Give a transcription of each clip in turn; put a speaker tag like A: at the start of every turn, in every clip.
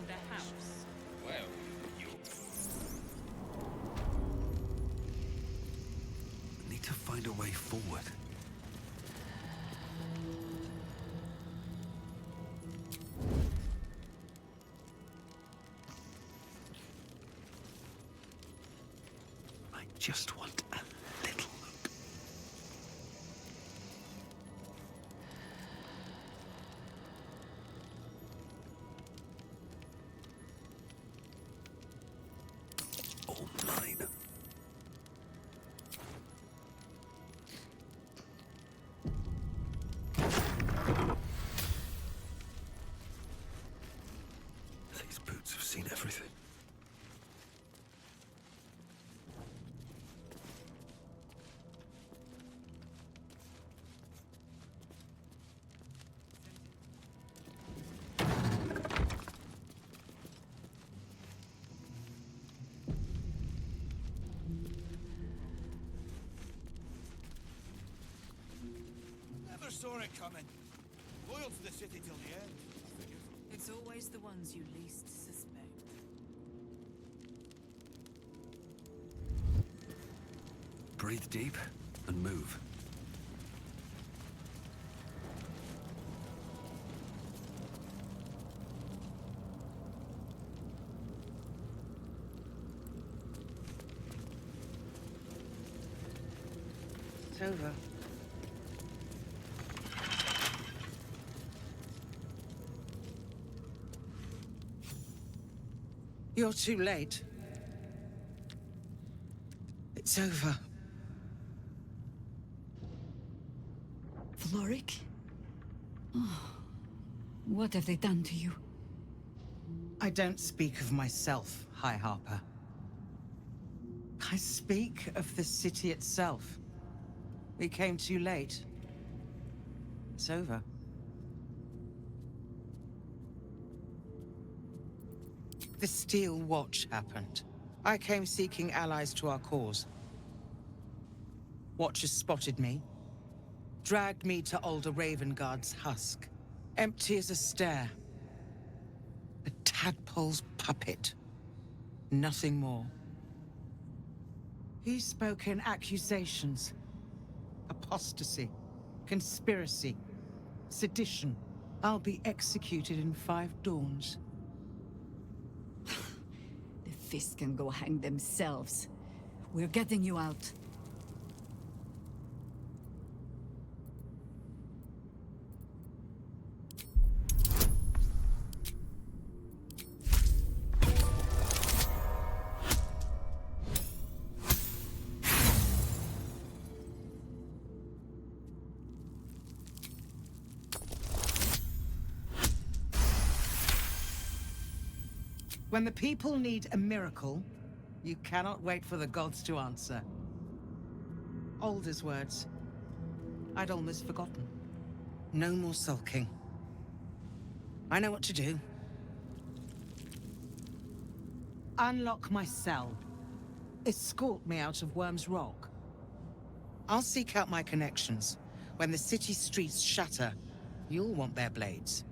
A: found a house.
B: Well, you...
C: Need to find a way forward. I just want a little look. All mine. These boots have seen everything.
D: Never saw it coming. Loyal to the city till the end, I figured.
A: It's always the ones you least suspect.
C: Breathe deep and move.
E: It's over. You're too late. It's over.
F: Floric? Oh, what have they done to you?
E: I don't speak of myself, High Harper. I speak of the city itself. We came too late. It's over. The Steel Watch happened. I came seeking allies to our cause. Watchers spotted me, dragged me to Alder Ravengard's husk, empty as a stare. A tadpole's puppet. Nothing more. He spoke in accusations. Apostasy, conspiracy, sedition. I'll be executed in 5 dawns.
F: The Fist can go hang themselves. We're getting you out.
E: When the people need a miracle, you cannot wait for the gods to answer. Alder's words. I'd almost forgotten. No more sulking. I know what to do. Unlock my cell. Escort me out of Worm's Rock. I'll seek out my connections. When the city streets shatter, you'll want their blades.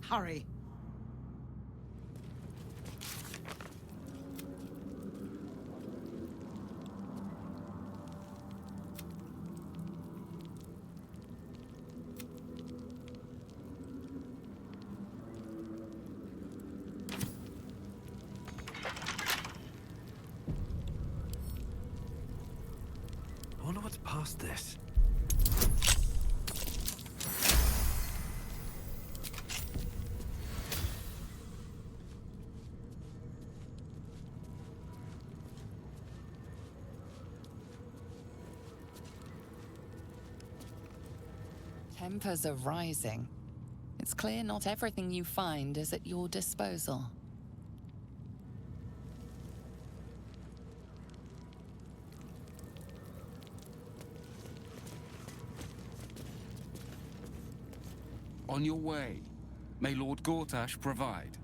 E: Hurry.
C: I wonder what's past this.
G: Tempers are rising. It's clear not everything you find is at your disposal.
B: On your way. May Lord Gortash provide.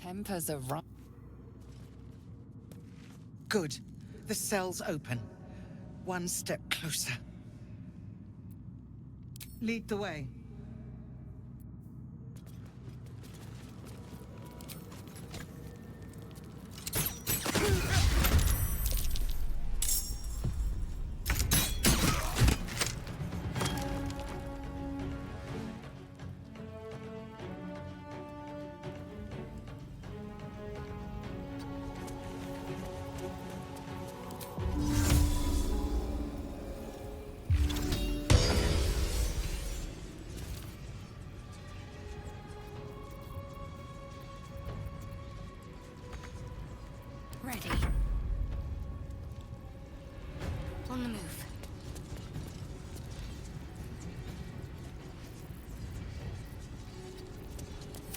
G: Tempers are right.
E: Good. The cell's open. One step closer. Lead the way.
H: Ready. On the move.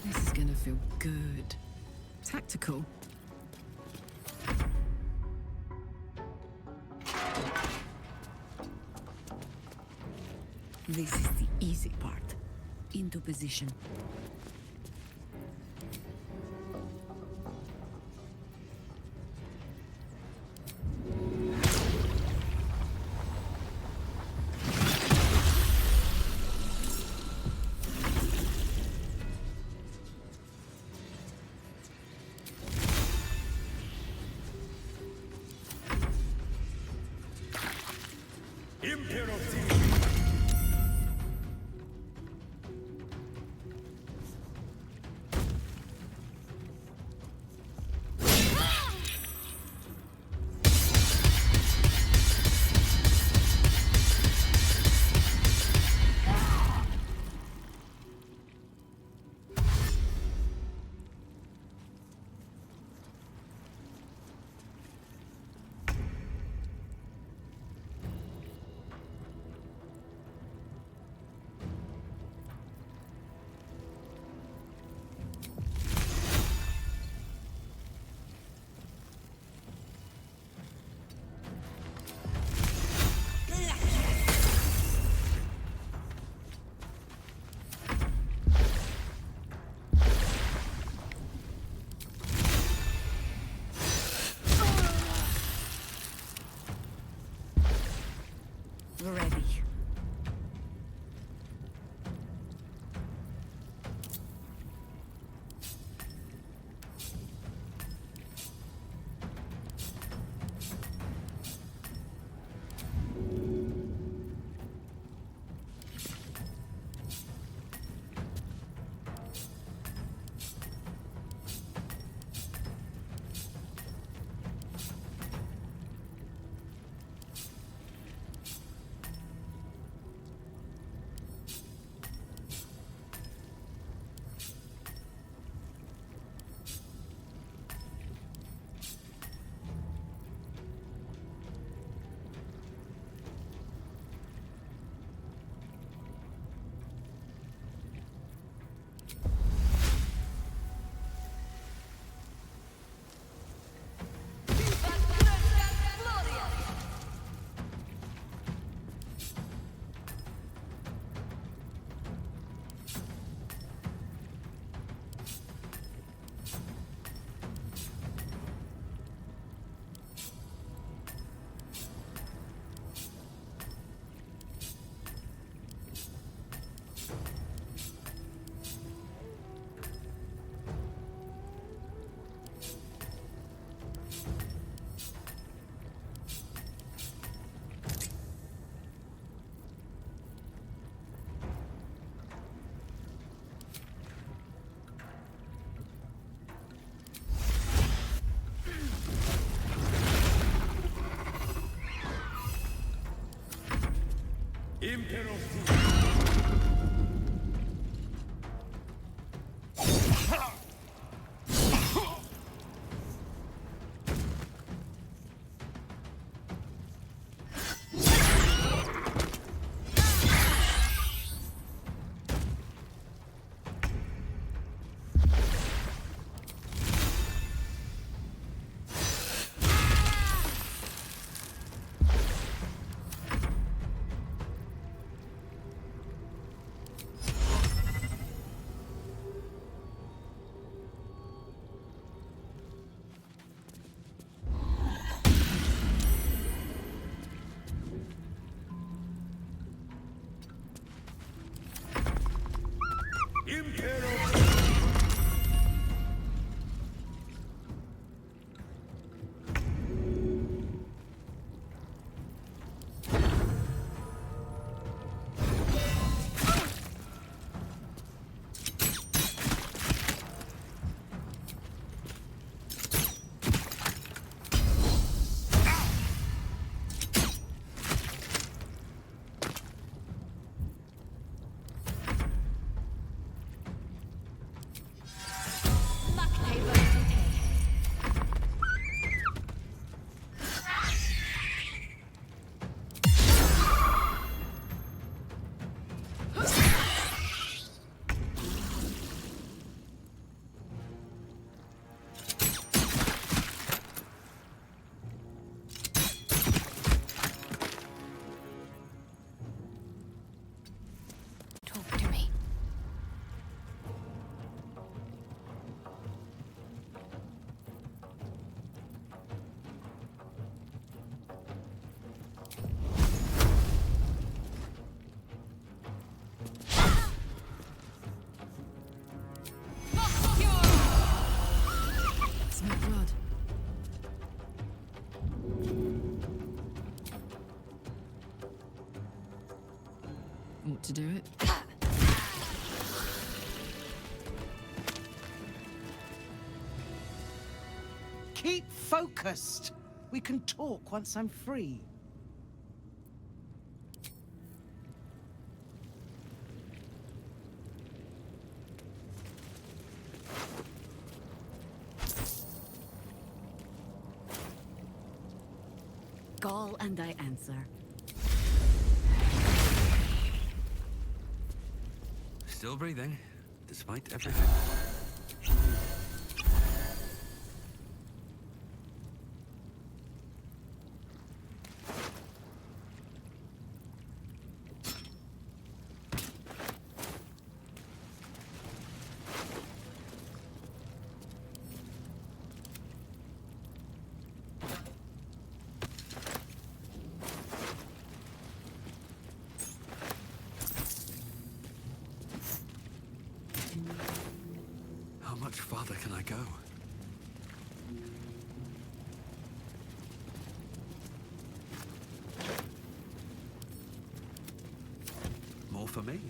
F: This is gonna feel good. Tactical. This is the easy part. Into position. Ready. Ought to do it.
E: Keep focused. We can talk once I'm free.
F: Call and I answer.
C: Still breathing, despite everything. How much farther can I go? More for me.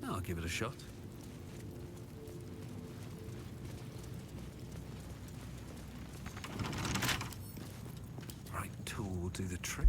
C: I'll give it a shot. Right tool will do the trick.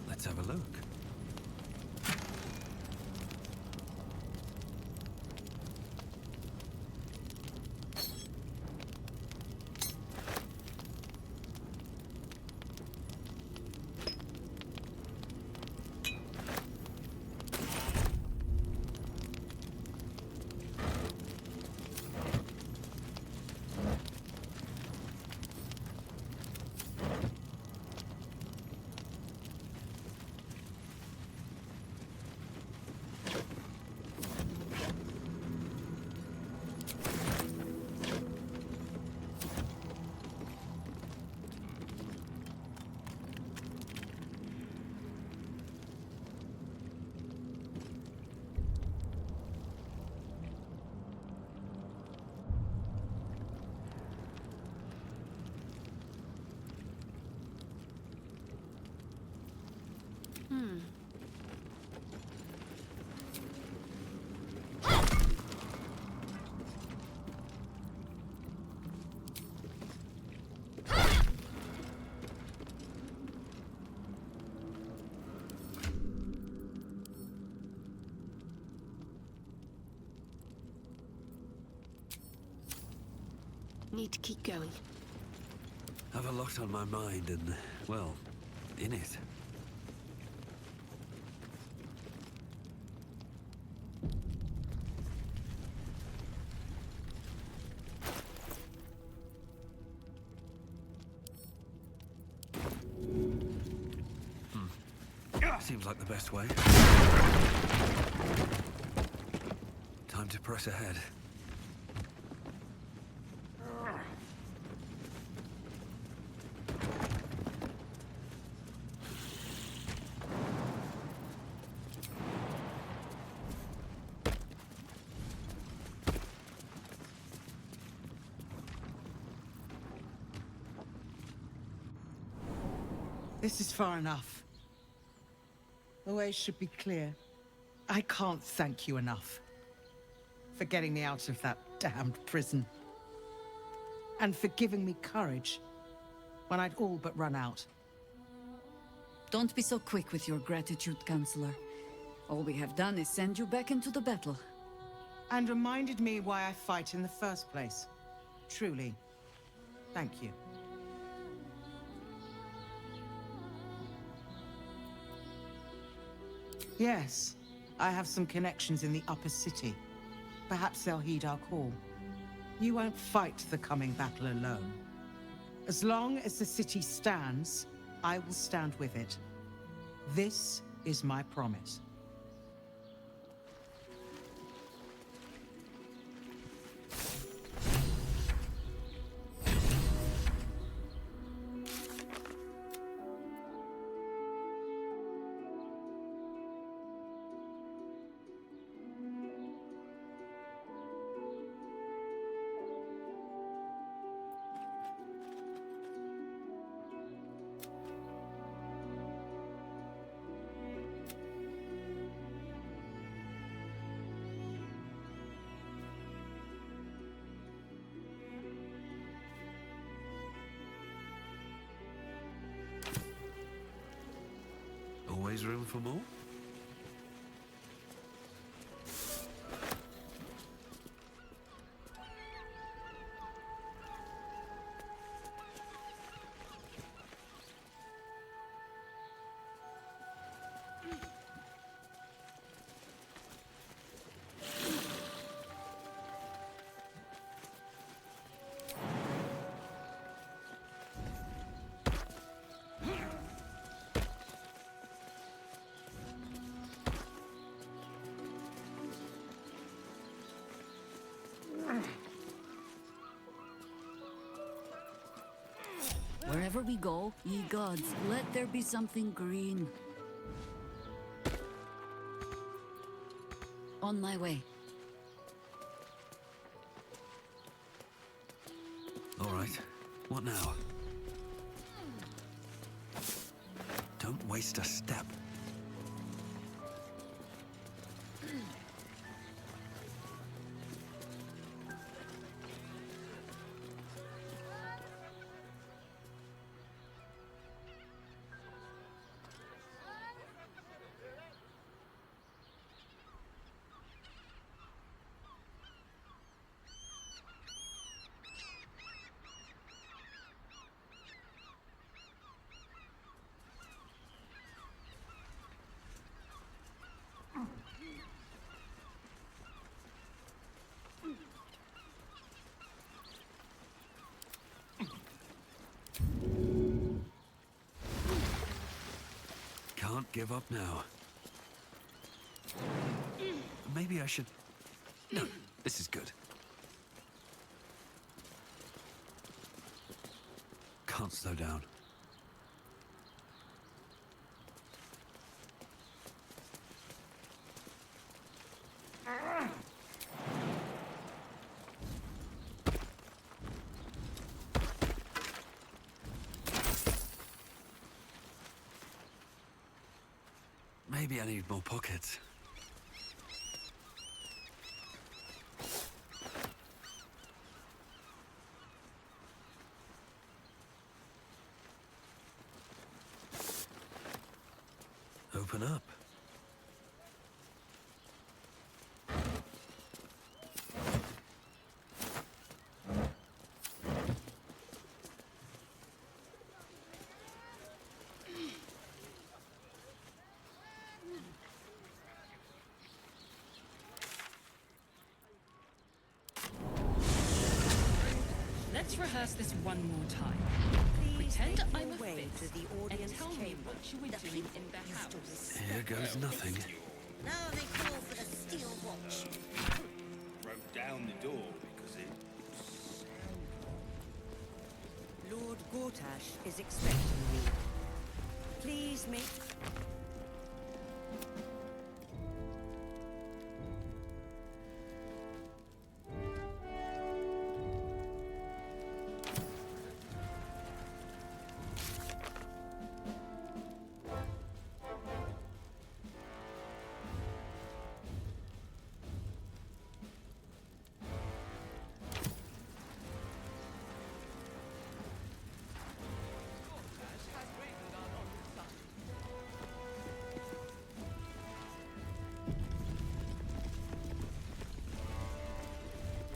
C: Let's have a look.
H: Need to keep going.
C: Have a lot on my mind and, well, in it. Seems like the best way. Time to press ahead.
E: This is far enough. The way should be clear. I can't thank you enough for getting me out of that damned prison. And for giving me courage when I'd all but run out.
F: Don't be so quick with your gratitude, Counselor. All we have done is send you back into the battle.
E: And reminded me why I fight in the first place. Truly, thank you. Yes, I have some connections in the upper city. Perhaps they'll heed our call. You won't fight the coming battle alone. As long as the city stands, I will stand with it. This is my promise.
C: Always room for more?
F: Wherever we go, ye gods, let there be something green. On my way.
C: All right. What now? Don't waste a step. Can't give up now. Maybe I should... No, this is good. Can't slow down. Maybe I need more pockets. Open up.
I: Let's rehearse this one more time. Pretend I'm a fifth and tell me what you were doing in the house.
C: Here goes nothing.
H: Now they call for the steel watch.
D: Broke down the door because it...
J: Lord Gortash is expecting me. Please make...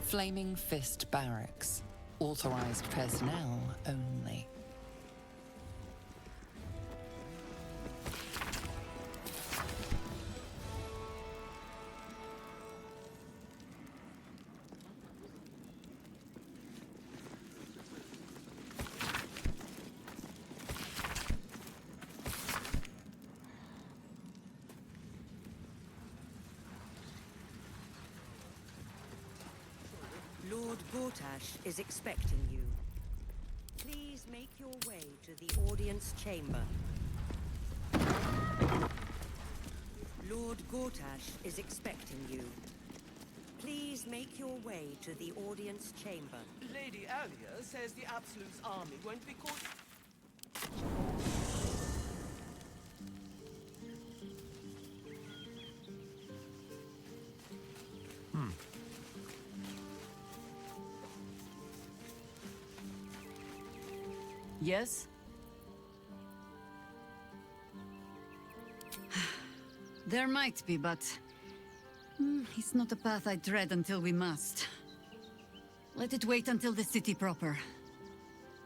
G: Flaming Fist Barracks. Authorized personnel only.
J: Lord Gortash is expecting you. Please make your way to the audience chamber. Lord Gortash is expecting you. Please make your way to the audience chamber.
K: Lady Alia says the Absolute's army won't be caught.
F: Yes? There might be, but... it's not a path I tread until we must. Let it wait until the city proper.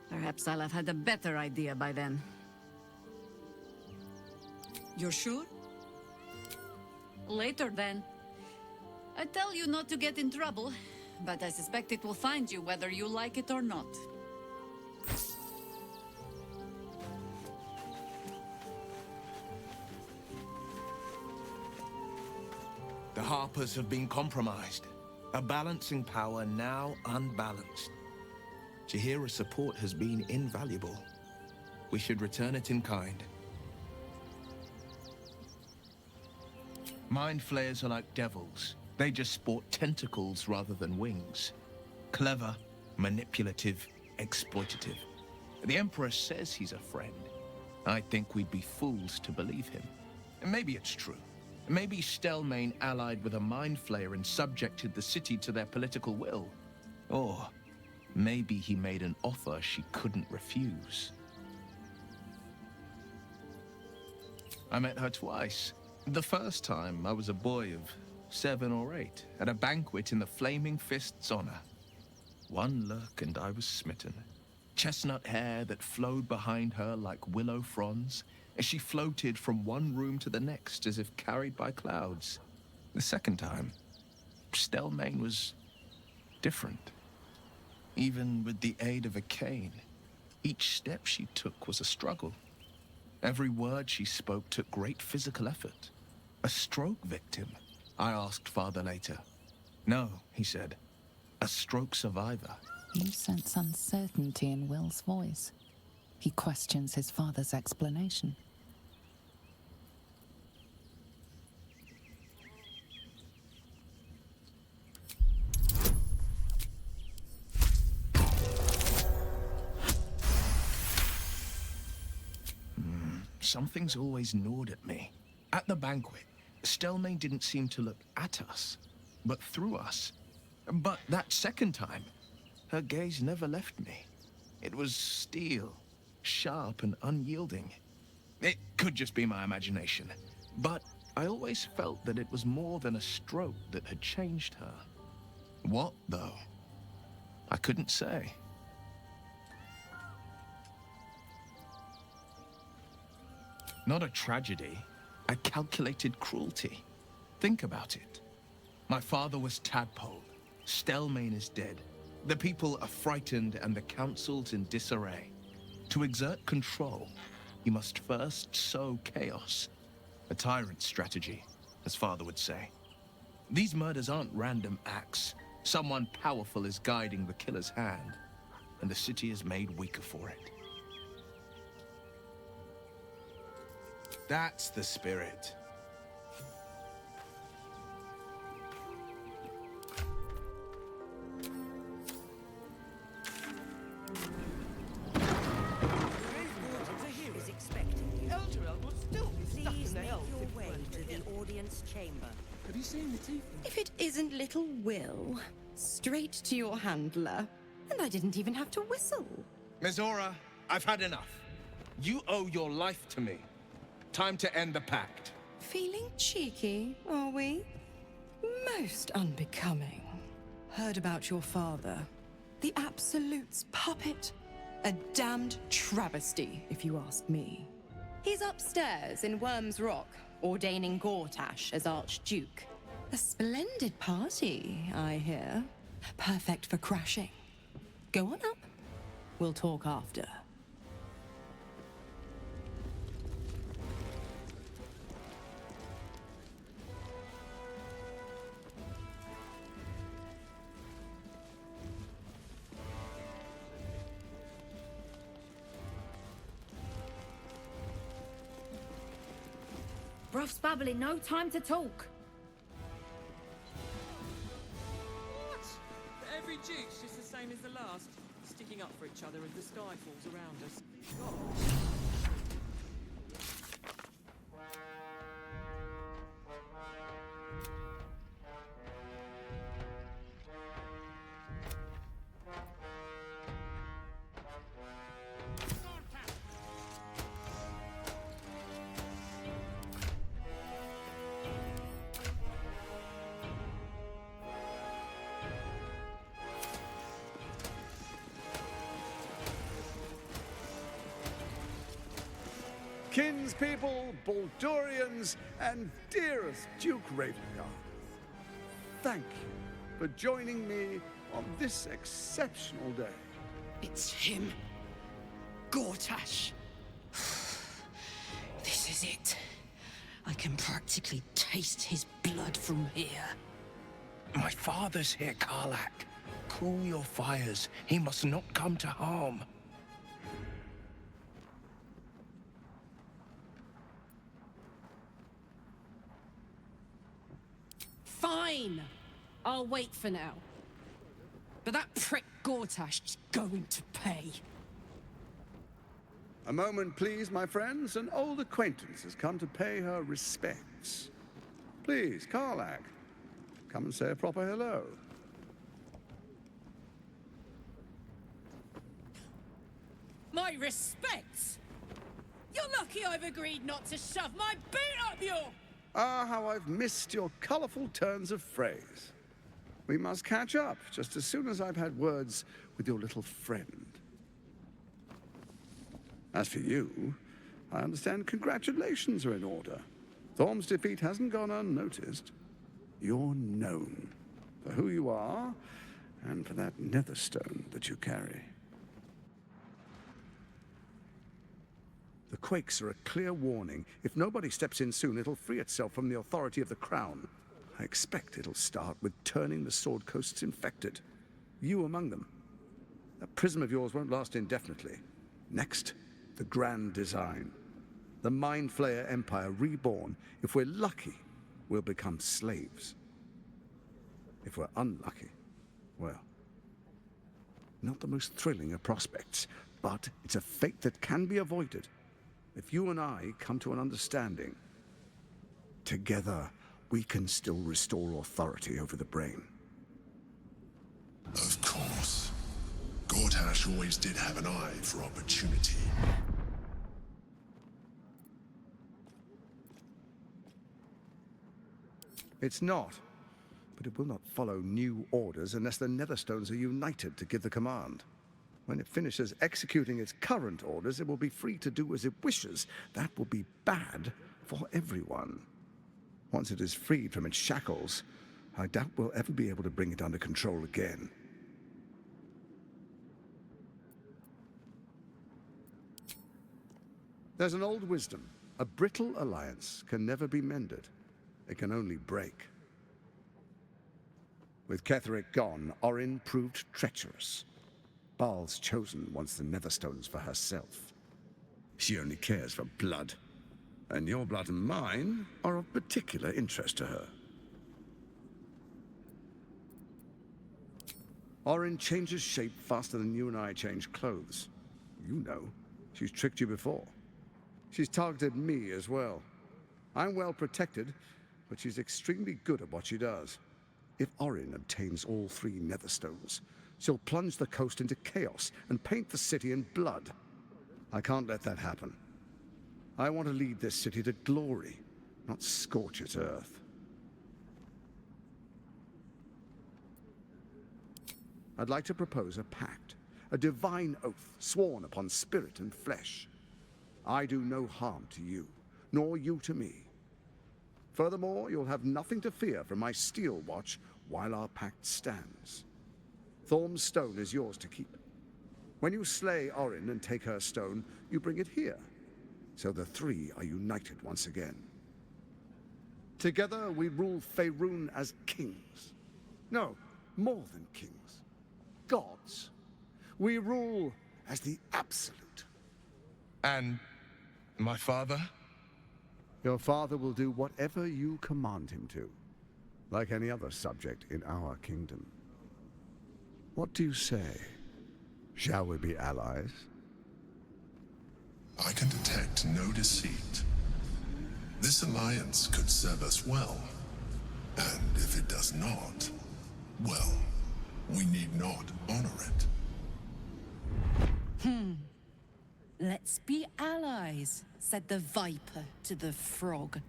F: Perhaps I'll have had a better idea by then. You're sure? Later, then. I tell you not to get in trouble, but I suspect it will find you whether you like it or not.
D: The Harpers have been compromised. A balancing power now unbalanced. Jahira's support has been invaluable. We should return it in kind. Mind flayers are like devils. They just sport tentacles rather than wings. Clever, manipulative, exploitative. The Emperor says he's a friend. I think we'd be fools to believe him. And maybe it's true. Maybe Stelmane allied with a mind flayer and subjected the city to their political will. Or maybe he made an offer she couldn't refuse. I met her twice. The first time, I was a boy of 7 or 8, at a banquet in the Flaming Fist's honor. One look and I was smitten. Chestnut hair that flowed behind her like willow fronds, as she floated from one room to the next as if carried by clouds. The second time, Stelmane was different. Even with the aid of a cane, each step she took was a struggle. Every word she spoke took great physical effort. A stroke victim, I asked Father later. No, he said, a stroke survivor.
G: You sense uncertainty in Will's voice. He questions his father's explanation.
D: Something's always gnawed at me. At the banquet, Stelmane didn't seem to look at us, but through us. But that second time, her gaze never left me. It was steel, sharp and unyielding. It could just be my imagination, but I always felt that it was more than a stroke that had changed her. What, though? I couldn't say. Not a tragedy, a calculated cruelty. Think about it. My father was Tadpole. Stelmane is dead. The people are frightened and the council's in disarray. To exert control, you must first sow chaos. A tyrant's strategy, as father would say. These murders aren't random acts. Someone powerful is guiding the killer's hand, and the city is made weaker for it. That's the spirit.
J: Is expecting you.
K: Elturel will still be stuck
J: Please
K: in the
J: make
K: hells
J: your
K: if it
J: way
K: weren't
J: to
K: for him.
J: the audience chamber.
K: Have you seen the teeth?
L: If it isn't little Will, straight to your handler. And I didn't even have to whistle.
D: Mizora, I've had enough. You owe your life to me. Time to end the pact.
L: Feeling cheeky, are we? Most unbecoming. Heard about your father. The Absolute's puppet. A damned travesty, if you ask me. He's upstairs in Worm's Rock, ordaining Gortash as Archduke. A splendid party, I hear. Perfect for crashing. Go on up. We'll talk after.
M: Bruff's babbling, no time to talk.
K: What? Every duke's just the same as the last, sticking up for each other as the sky falls around us.
N: Kinspeople, Baldurians, and dearest Duke Ravengard, thank you for joining me on this exceptional day.
O: It's him. Gortash. This is it. I can practically taste his blood from here.
D: My father's here, Karlak. Cool your fires. He must not come to harm.
O: Fine. I'll wait for now. But that prick Gortash is going to pay.
N: A moment, please, my friends. An old acquaintance has come to pay her respects. Please, Karlak, come and say a proper hello.
P: My respects! You're lucky I've agreed not to shove my boot up your...
N: Ah, how I've missed your colourful turns of phrase. We must catch up just as soon as I've had words with your little friend. As for you, I understand congratulations are in order. Thorm's defeat hasn't gone unnoticed. You're known for who you are and for that netherstone that you carry. The quakes are a clear warning. If nobody steps in soon, it'll free itself from the authority of the Crown. I expect it'll start with turning the Sword Coasts infected. You among them. That prism of yours won't last indefinitely. Next, the grand design. The Mind Flayer Empire reborn. If we're lucky, we'll become slaves. If we're unlucky, well, not the most thrilling of prospects, but it's a fate that can be avoided. If you and I come to an understanding, together we can still restore authority over the brain.
Q: Of course. Gortash always did have an eye for opportunity.
N: It's not, but it will not follow new orders unless the Netherstones are united to give the command. When it finishes executing its current orders, it will be free to do as it wishes. That will be bad for everyone. Once it is freed from its shackles, I doubt we'll ever be able to bring it under control again. There's an old wisdom. A brittle alliance can never be mended. It can only break. With Ketheric gone, Orin proved treacherous. Baal's chosen wants the Netherstones for herself. She only cares for blood. And your blood and mine are of particular interest to her. Orin changes shape faster than you and I change clothes. You know, she's tricked you before. She's targeted me as well. I'm well protected, but she's extremely good at what she does. If Orin obtains all 3 Netherstones, she'll plunge the coast into chaos and paint the city in blood. I can't let that happen. I want to lead this city to glory, not scorch its earth. I'd like to propose a pact, a divine oath sworn upon spirit and flesh. I do no harm to you, nor you to me. Furthermore, you'll have nothing to fear from my steel watch while our pact stands. Thorm's stone is yours to keep. When you slay Orin and take her stone, you bring it here, so the three are united once again. Together we rule Faerun as kings. No, more than kings. Gods. We rule as the Absolute.
D: And my father?
N: Your father will do whatever you command him to, like any other subject in our kingdom. What do you say? Shall we be allies?
Q: I can detect no deceit. This alliance could serve us well. And if it does not, well, we need not honor it.
P: Let's be allies, said the viper to the frog.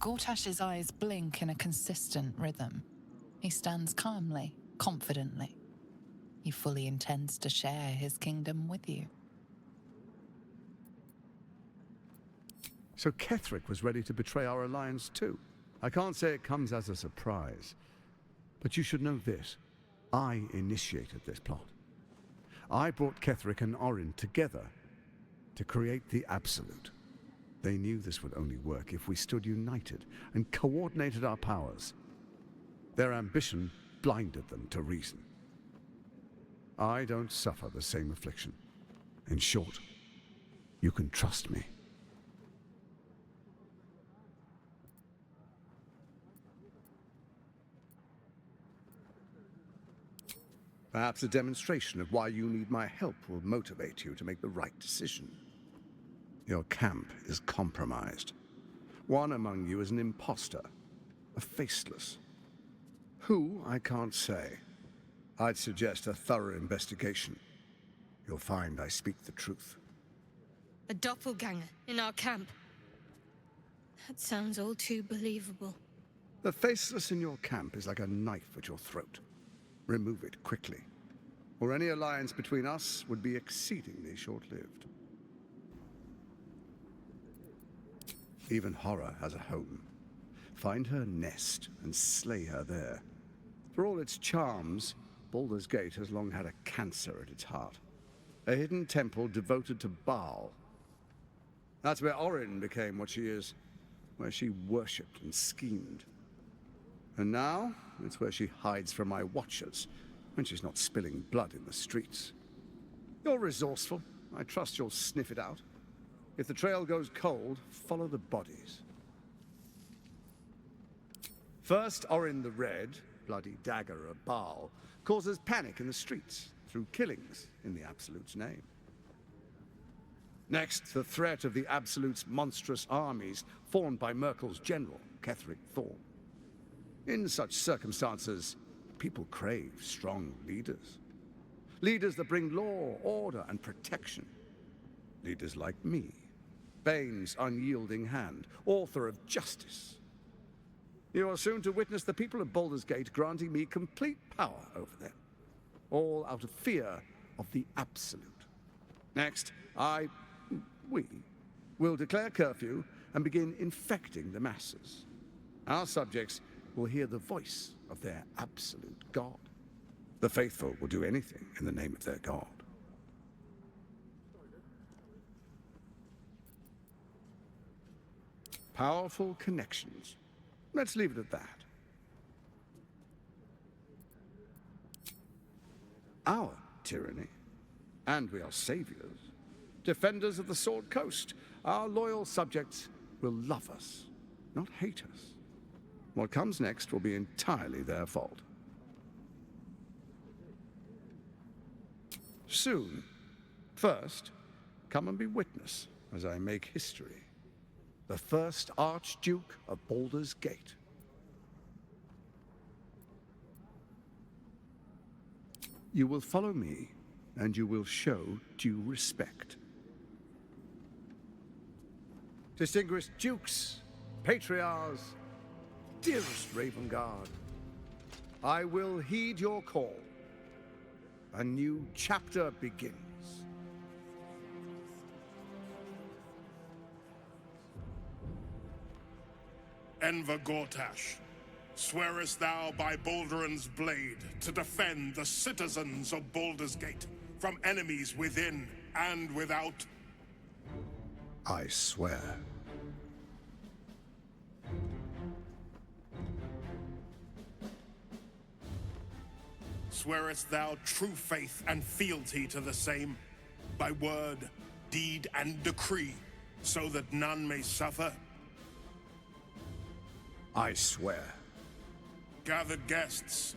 G: Gortash's eyes blink in a consistent rhythm. He stands calmly, confidently. He fully intends to share his kingdom with you.
N: So Ketheric was ready to betray our alliance too. I can't say it comes as a surprise. But you should know this. I initiated this plot. I brought Ketheric and Orin together to create the Absolute. They knew this would only work if we stood united and coordinated our powers. Their ambition blinded them to reason. I don't suffer the same affliction. In short, you can trust me. Perhaps a demonstration of why you need my help will motivate you to make the right decision. Your camp is compromised. One among you is an imposter, a faceless. Who, I can't say. I'd suggest a thorough investigation. You'll find I speak the truth.
R: A doppelganger in our camp. That sounds all too believable.
N: The faceless in your camp is like a knife at your throat. Remove it quickly, or any alliance between us would be exceedingly short-lived. Even horror has a home. Find her nest and slay her there. For all its charms, Baldur's Gate has long had a cancer at its heart. A hidden temple devoted to Baal. That's where Orin became what she is, where she worshipped and schemed. And now, it's where she hides from my watchers, when she's not spilling blood in the streets. You're resourceful. I trust you'll sniff it out. If the trail goes cold, follow the bodies. First, Orin the Red, bloody dagger of Baal, causes panic in the streets through killings in the Absolute's name. Next, the threat of the Absolute's monstrous armies formed by Merkel's general, Ketheric Thorm. In such circumstances, people crave strong leaders. Leaders that bring law, order, and protection. Leaders like me, Bane's unyielding hand, author of justice. You are soon to witness the people of Baldur's Gate granting me complete power over them, all out of fear of the Absolute. Next, we, will declare curfew and begin infecting the masses. Our subjects will hear the voice of their absolute God. The faithful will do anything in the name of their God. Powerful connections. Let's leave it at that. Our tyranny, and we are saviors, defenders of the Sword Coast. Our loyal subjects will love us, not hate us. What comes next will be entirely their fault. soon. First, come and be witness as I make history. The first Archduke of Baldur's Gate. You will follow me, and you will show due respect. Distinguished dukes, patriarchs, dearest Ravengard, I will heed your call. A new chapter begins.
Q: Enver Gortash, swearest thou by Balduran's blade to defend the citizens of Baldur's Gate from enemies within and without?
N: I swear.
Q: Swearest thou true faith and fealty to the same, by word, deed, and decree, so that none may suffer?
N: I swear.
Q: Gathered guests,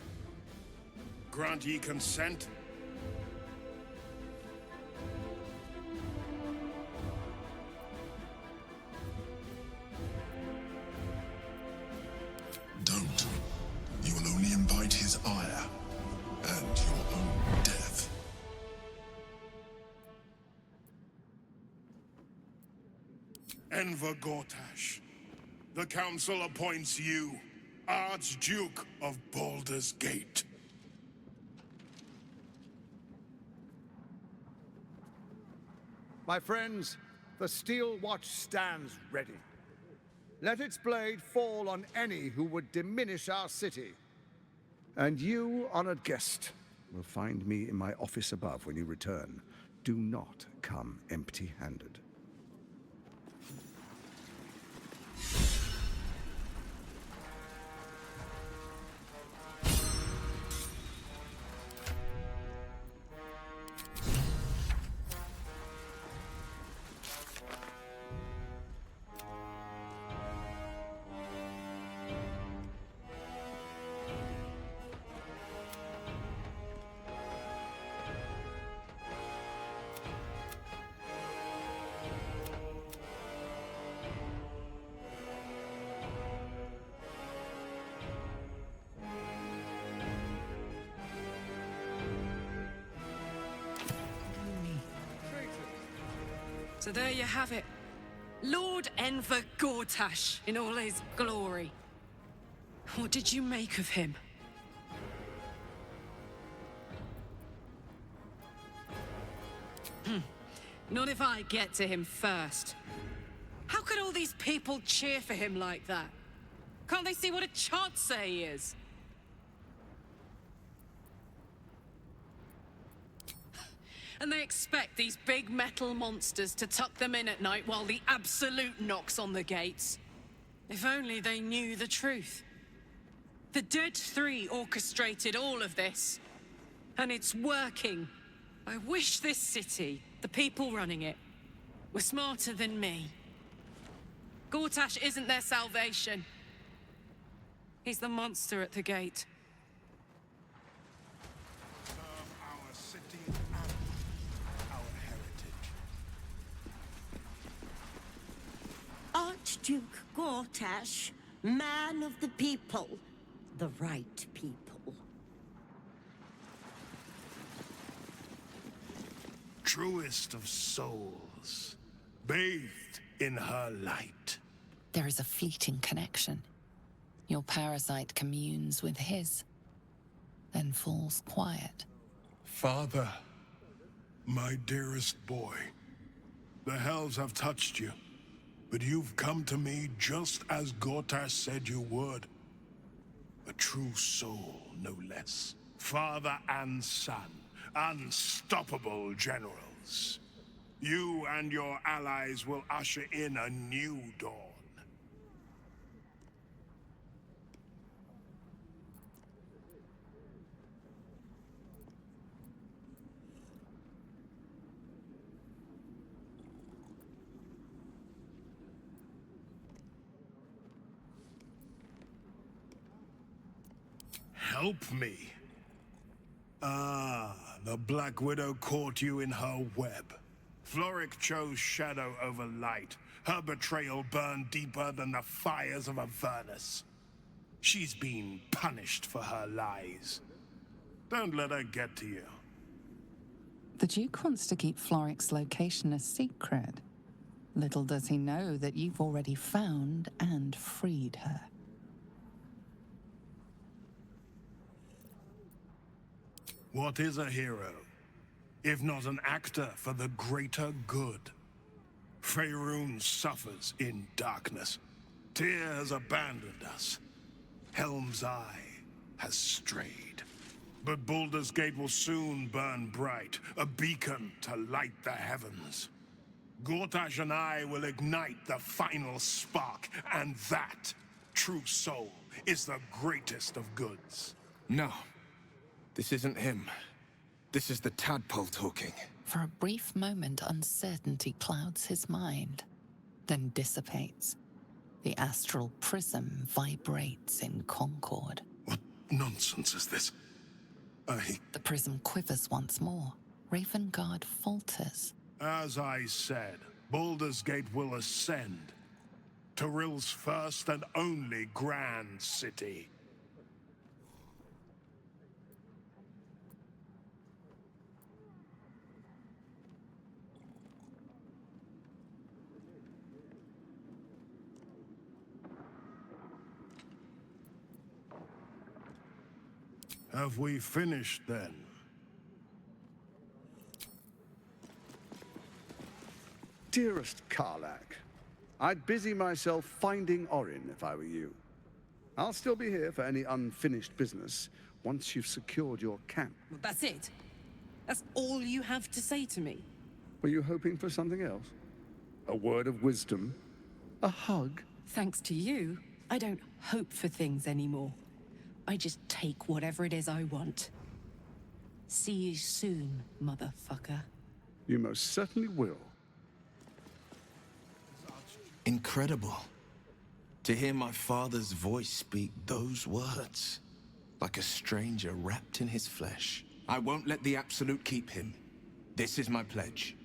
Q: grant ye consent? Don't. You will only invite his ire and your own death. Enver Gortash, the Council appoints you Archduke of Baldur's Gate.
N: My friends, the Steel Watch stands ready. Let its blade fall on any who would diminish our city. And you, honored guest, will find me in my office above when you return. Do not come empty-handed.
P: So there you have it. Lord Enver Gortash in all his glory. What did you make of him? Not if I get to him first. How could all these people cheer for him like that? Can't they see what a chancer he is? And they expect these big metal monsters to tuck them in at night while the Absolute knocks on the gates. If only they knew the truth. The Dead Three orchestrated all of this. And it's working. I wish this city, the people running it, were smarter than me. Gortash isn't their salvation. He's the monster at the gate.
Q: Our city and our heritage.
J: Archduke Gortash, man of the people, the right people.
Q: Truest of souls, bathed in her light.
G: There is a fleeting connection. Your parasite communes with his, then falls quiet.
Q: Father, my dearest boy, the hells have touched you, but you've come to me just as Gortash said you would. A true soul, no less. Father and son, unstoppable generals. You and your allies will usher in a new dawn. Help me. Ah, the Black Widow caught you in her web. Floric chose shadow over light. Her betrayal burned deeper than the fires of Avernus. She's been punished for her lies. Don't let her get to you.
G: The Duke wants to keep Floric's location a secret. Little does he know that you've already found and freed her.
Q: What is a hero, if not an actor for the greater good? Faerun suffers in darkness. Tyr has abandoned us. Helm's Eye has strayed. But Baldur's Gate will soon burn bright, a beacon to light the heavens. Gortash and I will ignite the final spark, and that, true soul, is the greatest of goods.
D: No. This isn't him. This is the tadpole talking.
G: For a brief moment, uncertainty clouds his mind, then dissipates. The astral prism vibrates in concord.
Q: What nonsense is this?
G: The prism quivers once more. Ravengard falters.
Q: As I said, Baldur's Gate will ascend. Tyrill's first and only grand city. Have we finished then?
N: Dearest Karlak, I'd busy myself finding Orin if I were you. I'll still be here for any unfinished business once you've secured your camp.
O: Well, that's it. That's all you have to say to me.
N: Were you hoping for something else? A word of wisdom? A hug?
O: Thanks to you, I don't hope for things anymore. I just take whatever it is I want. See you soon, motherfucker.
N: You most certainly will.
D: Incredible. To hear my father's voice speak those words. Like a stranger wrapped in his flesh. I won't let the Absolute keep him. This is my pledge.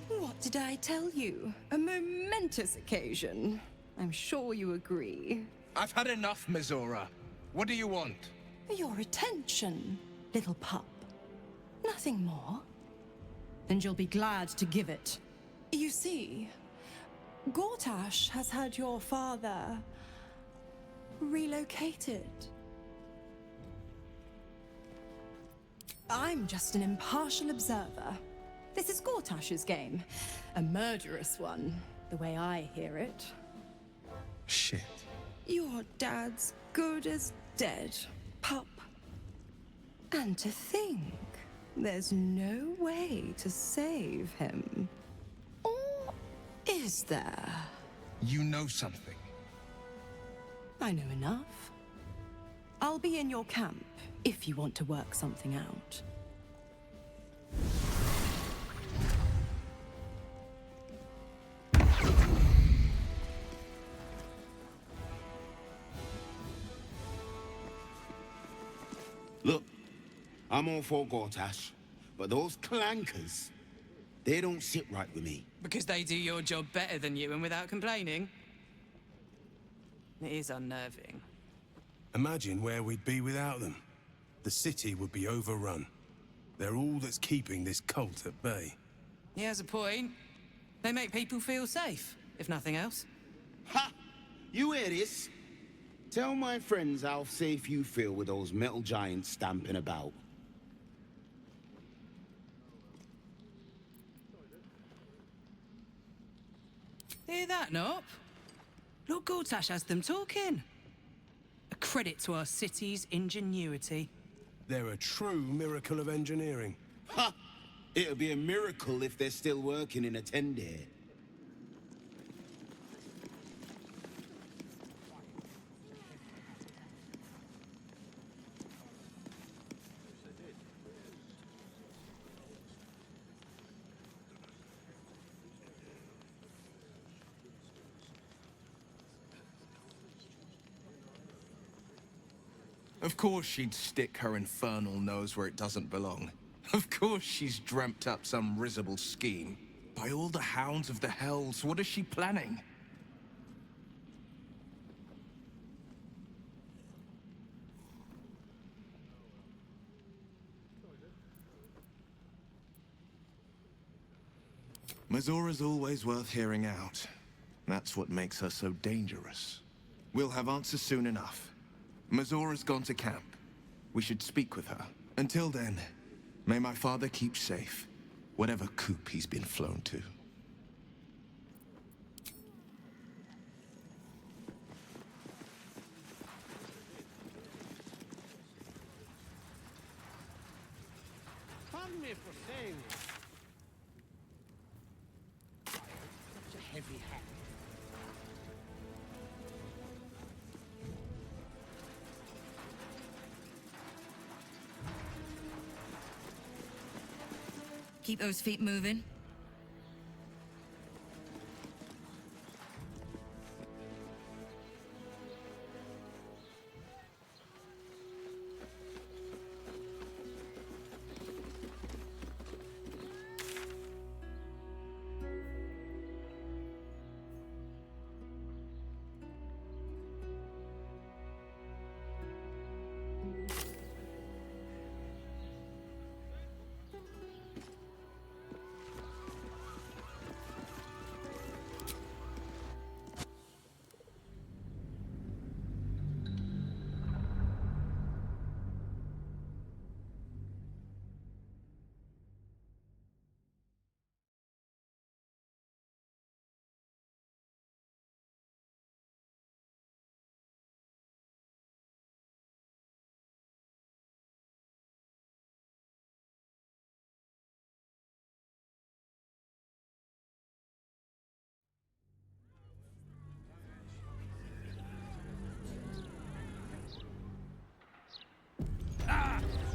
L: What did I tell you? A momentous occasion. I'm sure you agree.
D: I've had enough, Mizora. What do you want?
L: Your attention, little pup. Nothing more. And you'll be glad to give it. You see, Gortash has had your father relocated. I'm just an impartial observer. This is Gortash's game. A murderous one, the way I hear it.
D: Shit.
L: Your dad's good as dead, pup. And to think, there's no way to save him. Or is there?
D: You know something.
L: I know enough. I'll be in your camp if you want to work something out.
S: Look, I'm all for Gortash, but those clankers, they don't sit right with me.
K: Because they do your job better than you and without complaining? It is unnerving.
T: Imagine where we'd be without them. The city would be overrun. They're all that's keeping this cult at bay.
K: He has a point. They make people feel safe, if nothing else.
S: Ha! You hear this? Tell my friends how safe you feel with those metal giants stamping about.
E: Hear that, Nop? Lord Gortash has them talking. A credit to our city's ingenuity.
T: They're a true miracle of engineering.
S: Ha! It'll be a miracle if they're still working in Attendare.
D: Of course she'd stick her infernal nose where it doesn't belong. Of course she's dreamt up some risible scheme. By all the hounds of the hells, what is she planning? Mazora's always worth hearing out. That's what makes her so dangerous. We'll have answers soon enough. Mazora's gone to camp. We should speak with her. Until then, may my father keep safe, whatever coop he's been flown to.
U: Pardon me for saying this. Such a heavy hat.
F: Keep those feet moving.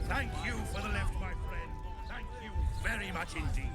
V: Thank you for the lift, my friend. Thank you very much indeed.